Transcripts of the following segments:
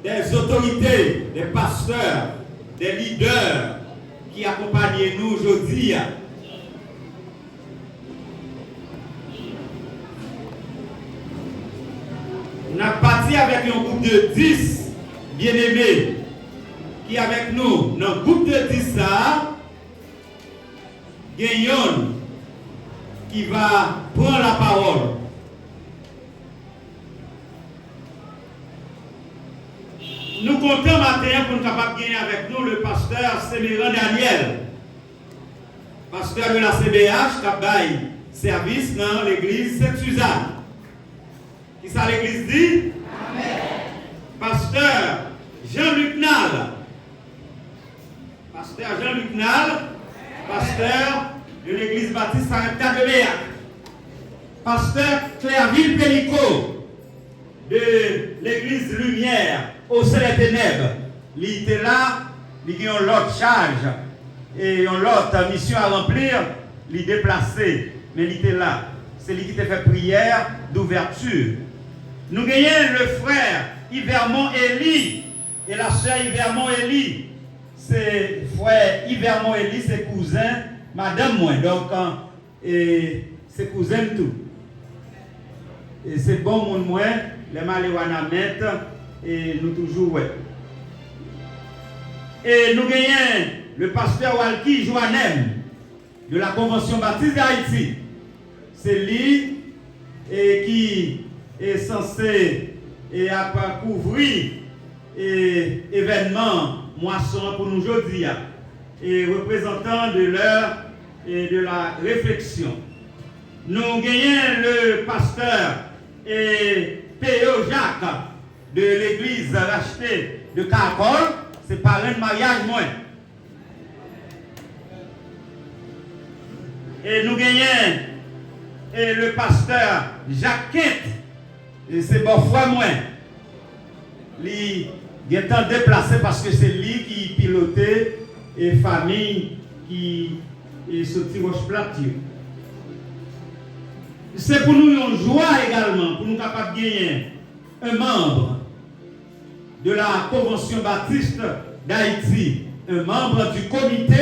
des autorités, des pasteurs, des leaders qui accompagnent nous aujourd'hui. On a parti avec un groupe de 10 bien-aimés qui avec nous. Dans le groupe de 10 ça, Gagnon qui va prendre la parole. Nous comptons matin pour nous capables de gagner avec nous le pasteur Séméran Daniel, pasteur de la CBH, qui a service dans l'église Sainte-Suzanne. Qui ça l'église dit? Amen. Pasteur Jean-Luc Nal. Pasteur Jean-Luc Nal, pasteur de l'église baptiste Saint-Anne de Béac. Pasteur Clairville Pellicot de l'église Lumière au sein des ténèbres. Il était là, il a l'autre charge et l'autre mission à remplir, il déplacé, mais il était là. C'est lui qui t'a fait prière d'ouverture. Nous gagnons le frère Yvermont Élie et la sœur Yvermont Élie. C'est frère Yvermont Élie, c'est cousin, madame moi. Donc, c'est cousin tout. Et c'est bon mon moi, les maléwana mettent et nous toujours ouais. Et nous gagnons le pasteur Walki Joannem de la Convention baptiste d'Haïti. C'est lui qui est censé couvrir événements moisson pour nous aujourd'hui et représentant de l'heure et de la réflexion. Nous gagnons le pasteur P.O. Jacques de l'église rachetée de Caracol, c'est parrain de mariage moi. Et nous gagnons le pasteur Jacques Quint, c'est bon frère moi. Il est déplacé parce que c'est lui qui pilotait et famille qui est sorti roche plate. C'est pour nous une joie également, pour nous capables de gagner un membre de la Convention baptiste d'Haïti, un membre du comité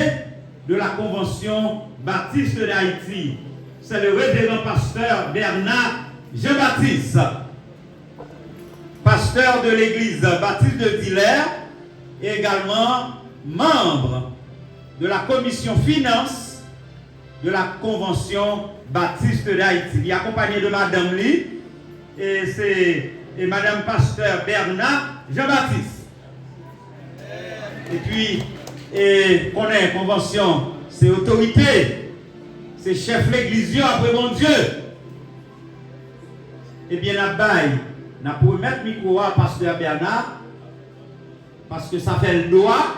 de la Convention baptiste d'Haïti. C'est le révérend pasteur Bernard Jean-Baptiste, pasteur de l'église baptiste de Diller, et également membre de la commission finance de la Convention baptiste d'Haïti. Il est accompagné de Madame Lee et Madame pasteur Bernard Jean-Baptiste. Et puis, on est convention, c'est autorité, c'est chef l'église après mon Dieu. Eh bien, on a pour mettre le micro à pasteur Bernard, parce que ça fait le droit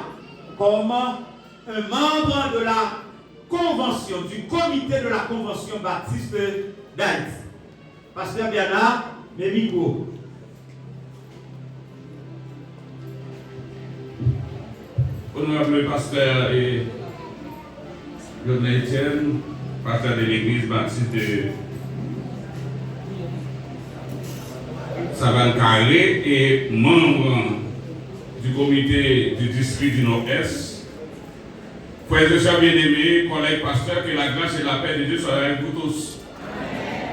comme un membre de la convention, du comité de la Convention baptiste d'Haïti. Pasteur Bernard, mes micros. Honorable pasteur et Lionel Etienne, pasteur de l'église baptiste de Savane-Carré et membre du comité du district du Nord-Est. Frères et sœurs bien-aimés, collègues pasteurs, que la grâce et la paix de Dieu soient avec vous tous.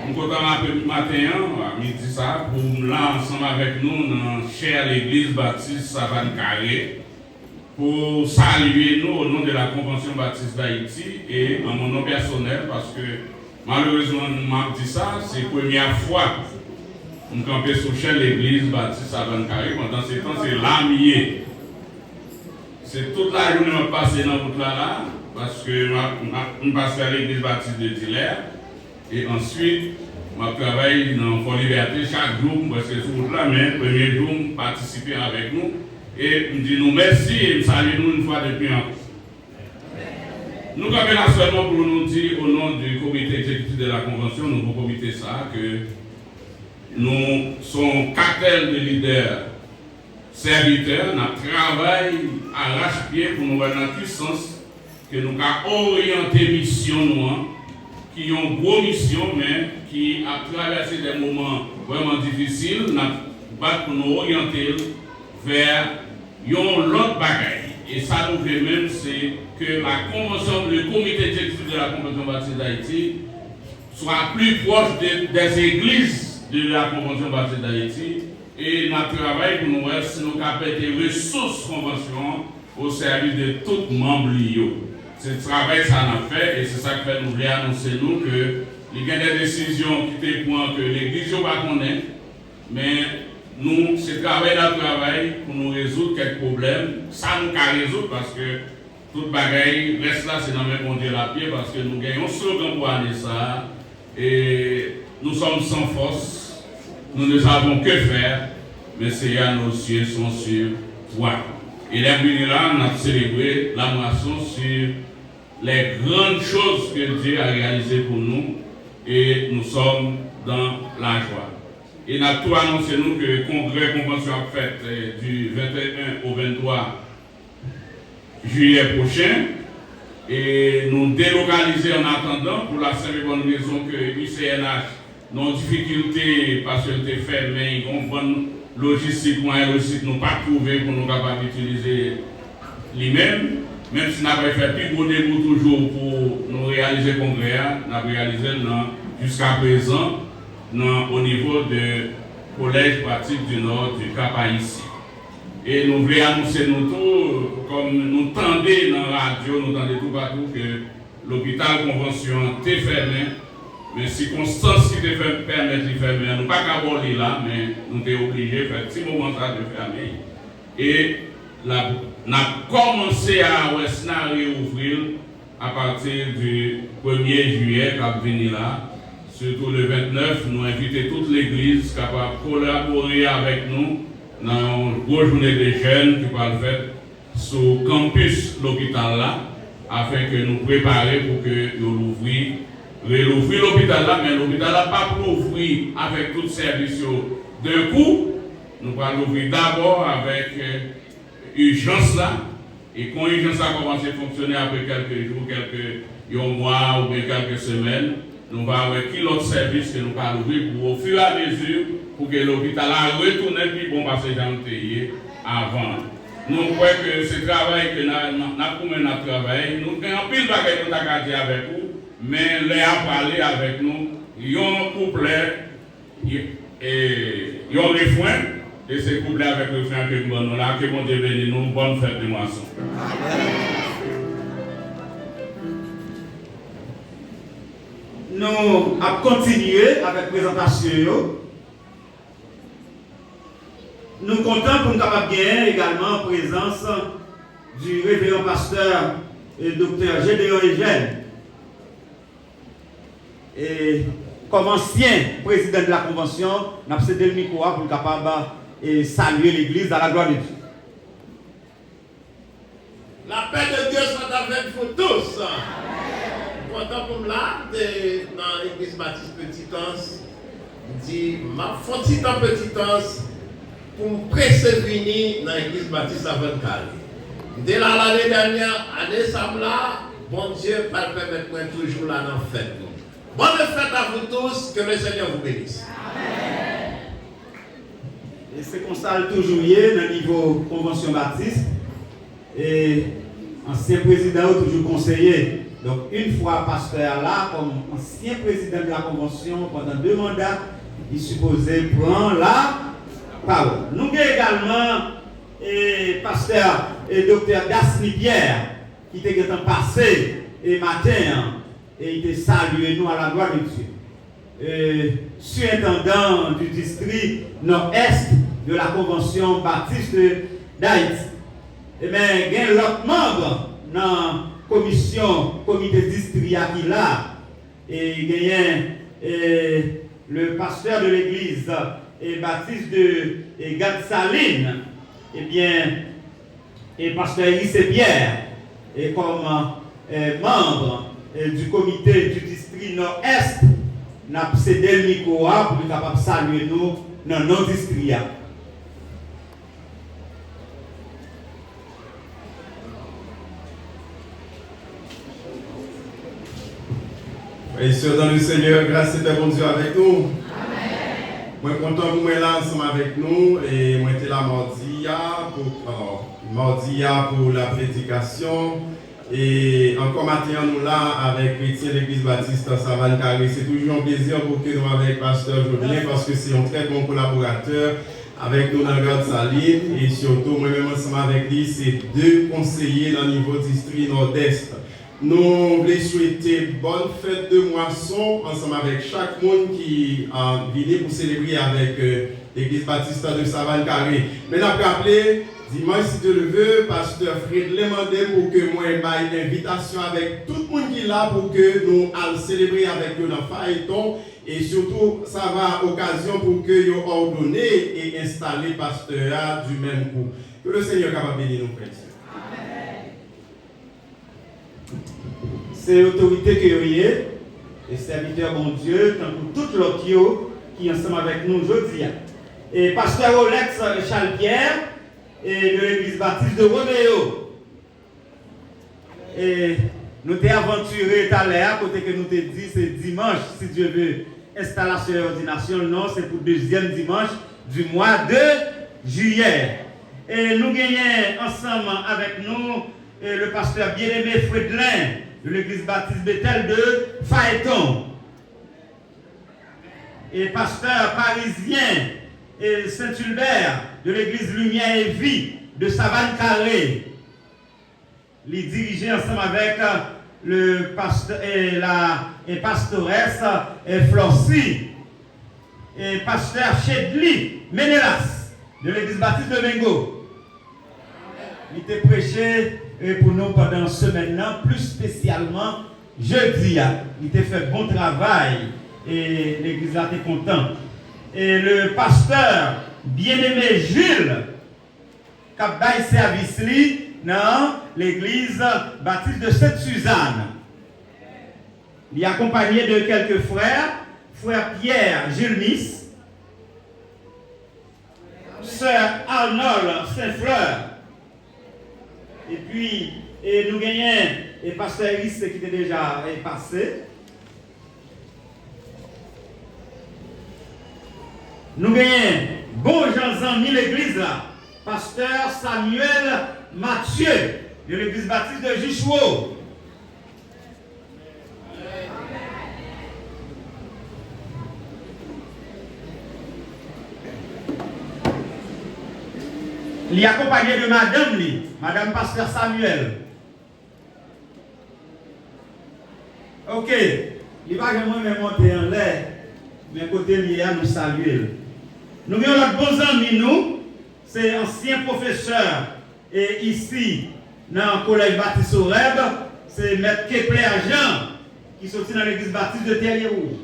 Nous comptons un peu matin, à midi ça, pour nous là ensemble avec nous dans chère l'église baptiste Savane-Carré, pour saluer nous au nom de la Convention baptiste d'Haïti et en mon nom personnel, parce que malheureusement, nous m'avons dit ça, c'est la première fois que nous campons sur chère l'église baptiste Savane-Carré. Pendant ce temps, c'est l'amier. C'est toute la journée que je passe dans route là, parce que je passe à l'église baptiste de Diller. Et ensuite, je travaille dans Fort Liberté chaque jour, parce que sur route là, mais le premier jour, je participe avec nous. Et je dis nous merci et je salue nous une fois de plus. Nous avons là seulement pour nous dire au nom du comité exécutif de la Convention, nouveau comité ça, que nous sommes cartel de leaders. Serviteurs, nous travaillons arrache-pied pour nous voir dans quel sens que nous avons orienté mission nous, qui ont une grosse mission, mais qui a traversé des moments vraiment difficiles, nous pour nous orienter vers l'autre bagaille. Et ça nous fait même, c'est que la convention, le comité exécutif de la Convention baptiste d'Haïti soit plus proche des églises de la Convention baptiste d'Haïti. Et notre travail pour nous, c'est nous capter des ressources convention au service de tous les membres liés. C'est le travail que ça a fait et c'est ça que nous voulons annoncer nous que il y a des décisions qui étaient pour que l'église ne pas connaître, mais nous, c'est notre travail pour nous résoudre quelques problèmes. Ça nous peut résoudre parce que toute bagaille reste là, c'est dans le même Dieu la pied parce que nous gagnons un slogan pour aller ça et nous sommes sans force, nous ne savons que faire, mais c'est à nos cieux sont sur toi. Et les venus là, on a célébré la moisson sur les grandes choses que Dieu a réalisées pour nous et nous sommes dans la joie. Et nous avons tout annoncé nous que le congrès convention a fait du 21 au 23 juillet prochain et nous délocaliser en attendant pour la simple et bonne raison que l'UCNH nos difficultés parce que c'est fermé, ils ont une bonne logistique ou un logistique nous pas trouvé pour nous capables d'utiliser lui-même, même si nous n'avons pas fait plus gros début toujours pour nous réaliser le congrès, nous avons réalisé jusqu'à présent au niveau du collège pratique du Nord du Cap-Haïti. Et nous voulons annoncer nous tout, comme nous tendez dans la radio, nous tendez tout partout que l'hôpital convention est fermé. Mais circonstances qui te permettent de fermer, nous ne pouvons pas aborder là, mais nous sommes obligés de faire un petit moment de fermer. Et nous avons commencé à réouvrir à partir du 1er juillet, qui va venir là. Surtout le 29, nous invitons toute l'église capable de collaborer avec nous dans une grosse journée des jeunes qui va le faire sur le campus de l'hôpital là, afin que nous préparions pour que nous l'ouvrions. Réouvrir l'hôpital là, mais l'hôpital là pas pour l'ouvrir avec tout service d'un coup. Nous allons l'ouvrir d'abord avec urgence là. Et quand l'urgence a commencé à fonctionner après quelques jours, quelques mois ou bien quelques semaines, nous allons avoir qui l'autre service que nous allons ouvrir pour au fur et à mesure pour que l'hôpital a retourné puis bon passer dans le pays avant. Nous croyons que ce travail que nous avons notre travail, nous avons pile de bagages que nous avons gardé avec vous. Mais les a parlé avec nous, ils ont couplé, ils ont refrain, et c'est couplé avec le refrain que nous avons là, que mon Dieu bénisse nous, bonne fête de moisson. Nous allons continuer avec la présentation. Nous sommes contents pour nous capables de gagner également en présence du révérend pasteur et docteur Gédéon Eugène. Et comme ancien président de la convention, nous avons cédé le micro pour être capable de saluer l'église à la gloire de Dieu. La paix de Dieu soit avec vous tous. Content pour là, dans l'église Baptiste Petit-Anse, dit ma fonti dans Petit-Anse pour me préserver dans l'église Baptiste Avant-Calais. Dès l'année dernière, année Samla, bon Dieu, va permettre toujours là dans la fête. Bonne fête à vous tous, que le Seigneur vous bénisse. Amen. Et c'est comme ça toujours hier dans le niveau convention baptiste. Et ancien président toujours conseiller. Donc une fois pasteur là, comme ancien président de la convention pendant 2 mandats, il supposait prendre la parole. Nous avons également pasteur et docteur Gasly Pierre qui était passé et matin. Et il te salue nous à la gloire de Dieu. Surintendant du district nord-est de la Convention baptiste d'Haïti. Et bien, il y a l'autre membre dans la comité district qui est là. Et il y a le pasteur de l'église baptiste de Gatsaline. Et bien, et pasteur Elise Pierre. Et comme membre du comité du district nord-est, nous avons cédé le micro pour être capable de saluer nous dans nos districts. Et sur dans le Seigneur, grâce et bon Dieu avec nous. Amen. Moi content pour moi là ensemble avec nous et moi j'étais là mardi mardi pour la prédication. Et encore maintenant, nous là avec Chrétien de l'Église Baptiste Savane Carré. C'est toujours un plaisir pour que nous avec Pasteur Jolien parce que c'est un très bon collaborateur avec nous dans le Garde Saline. Et surtout, moi-même ensemble avec lui, c'est 2 conseillers dans le niveau district nord-est. Nous voulons souhaiter bonne fête de moisson ensemble avec chaque monde qui vient pour célébrer avec l'Église Baptiste de Savane Carré. Mais nous avons rappelé, dimanche, si Dieu le veut, Pasteur Fred l'a demandé pour que moi ait une invitation avec tout le monde qui est là pour que nous allons célébrer avec eux dans Phaéton. Et surtout, ça va occasion pour que nous ordonné et installé Pasteur du même coup. Que le Seigneur capable bénir nos frères. C'est l'autorité que vous avez, et serviteur bon Dieu, tant que tout l'autre qui est ensemble avec nous aujourd'hui. Et Pasteur Olex Charles-Pierre, et de l'Église Baptiste de Roméo. Et nous t'avons aventuré tout à l'heure, côté que nous t'avons dit, c'est dimanche, si Dieu veut, installation et ordination. Non, c'est pour le 2e dimanche du mois de juillet. Et nous gagnons ensemble avec nous le pasteur bien-aimé Fredlin de l'Église Baptiste Bethel de Phaéton. Et pasteur parisien et Saint-Hulbert de l'Église Lumière et Vie de Savane Carré. Les diriger ensemble avec le pasteur et la pastoresse Florcy et pasteur Chedli Menelas de l'Église Baptiste de Bengo. Il était prêché pour nous pendant une semaine, plus spécialement jeudi. Il était fait bon travail et l'Église a été contente. Et le pasteur bien-aimé Jules, qui a fait service dans l'église baptiste de Sainte-Suzanne. Il est accompagné de quelques frères, frère Pierre Gilmis, sœur Arnold Saint-Fleur, et puis nous gagnons le pasteur Iris qui était déjà passé. Nous gagnons bon Jean-Zami l'église là, pasteur Samuel Mathieu de l'église baptiste de Jichouo. Il est accompagné de madame pasteur Samuel. Ok, il va jamais monter en l'air, mais côté lié à nous saluer. Nous avons notre bon ami, nous, c'est ancien professeur, et ici, dans le collège Baptiste Oreb, c'est Maître Kepler Jean, qui sortit dans l'église Baptiste de Terrier-Rouge.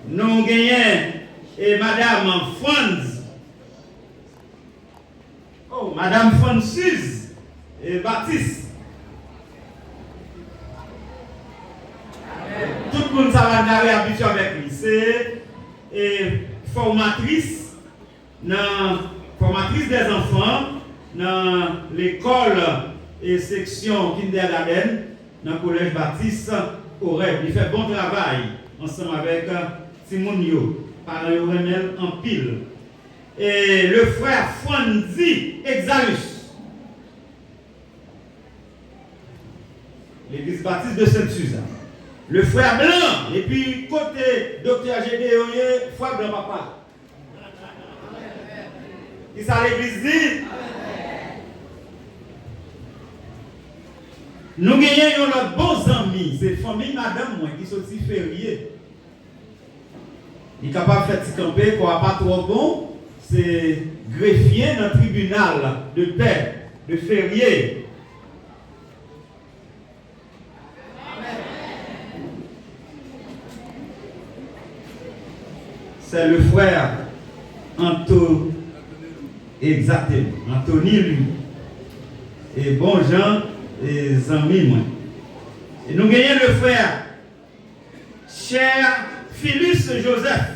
Nous gagnons et madame Franz, madame Francis et Baptiste. Tout le monde s'est habitué avec lui. C'est formatrice des enfants dans l'école et section kindergarten dans le collège Baptiste au Rêve. Il fait bon travail ensemble avec Simon Yo, par le remède en pile. Et le frère Franzi Exalus, l'église Baptiste de Sainte-Suzanne. Le frère Blanc, et puis côté docteur Gédéon, frère Blanc papa. Qui ça l'église dit? Nous gagnons notre bons amis, c'est famille madame moi qui sont aussi fériés. Il est capable de faire petit camper, quoi, pas trop bon, c'est greffier dans le tribunal de paix, de férié. C'est le frère exactement, Anthony lui. Et bon Jean et amis moi. Et nous gagnons le frère cher Phyllis Joseph,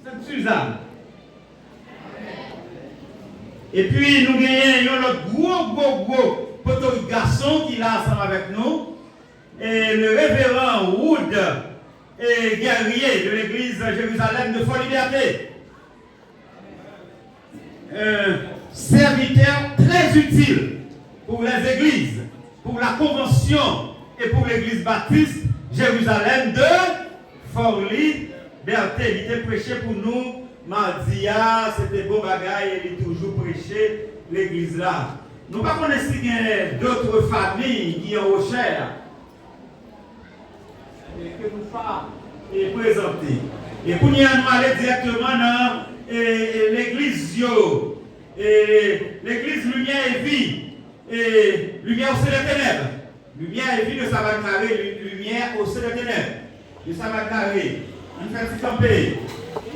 Sainte-Suzanne. Et puis nous gagnons notre gros petit garçon qui est là ensemble avec nous. Et le révérend Wood et guerrier de l'église Jérusalem de Folie Liberté. un serviteur très utile pour les églises, pour la convention et pour l'église baptiste Jérusalem de Forli. Berthe, il était prêché pour nous mardi, c'était beau bagaille, il est toujours prêché l'église là. Nous ne connaissons pas qu'il y a d'autres familles qui ont recherche que nous faisons présenter. Et pour nous aller directement dans l'église l'église lumière et vie, et lumière au sein des ténèbres. Lumière et vie de Sabbat carré, lumière au sein des ténèbres. De Sabbat carré. On fait petit campé.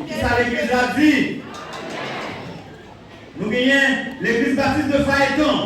Qui ça l'église a dit? Nous gagnons l'église baptiste de Phaéton.